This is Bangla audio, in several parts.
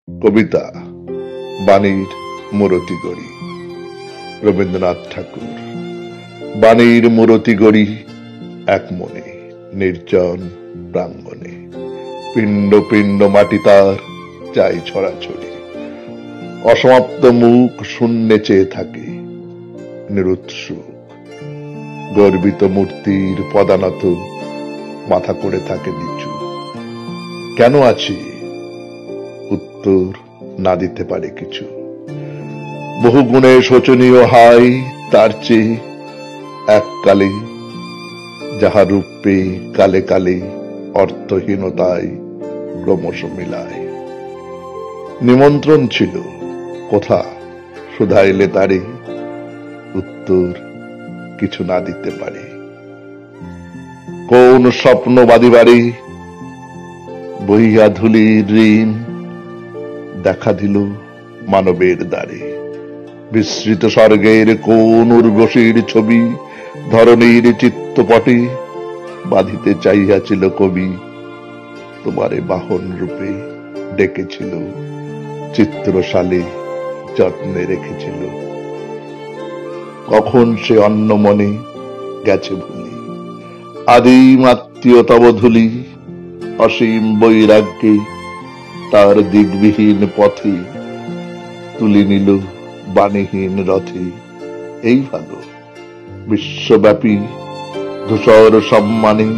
কবিতা বাণীর মূরতি গড়ি। রবীন্দ্রনাথ ঠাকুর। বাণীর মূরতি গড়ি এক মনে, নির্জন প্রাঙ্গণে। পিণ্ড পিণ্ড মাটি তার চাই ছড়াছড়ি। অসমাপ্ত মুখ শূন্যে চেয়ে থাকে নিরুৎসুক। গর্বিত মূর্তির পদানত মাথা করে থাকে নিচু। কেন আছি? উত্তর না দিতে পারে কিছু। বহু গুণে শোচনীয় হাই তার চেয়ে এককালে, যাহা রূপ পেয়ে কালে কালে অর্থহীনতায় ক্রমশ মিলায়। নিমন্ত্রণ ছিল কোথা শুধাইলে তারে, উত্তর কিছু না দিতে পারে। কোন স্বপ্ন বাদিবারে বহিয়া ধুলির ঋণ, দেখা দিল মানবের দ্বারে। বিস্মৃত স্বর্গের কোন উর্বশীর ছবি ধরণীর চিত্তপটে বাঁধিতে চাইয়াছিল কবি। তোমারে বাহন রূপে ডেকেছিল, চিত্রশালে যত্নে রেখেছিল। কখন সে অন্য মনে গেছে ভুলি, আদিম আত্মীয় তব ধুলি। অসীম বৈরাগ্যে তার দিগবিহীন পথে তুলে নিল বাণীহীন রথে। এই ভালো বিশ্বব্যাপী ধূসর সম্মানে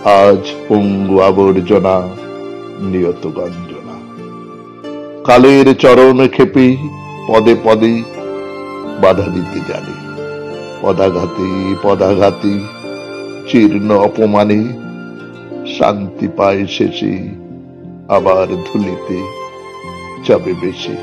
আজ পঙ্গু আবর্জনা নিয়ত গঞ্জনা। কালের চরণ ক্ষেপে পদে পদে বাধা দিতে জানে। পদাঘাতে পদাঘাতে জীর্ণ অপমানে শান্তি পায় শেষে, আবার ধুলিতে যাবে বেশি।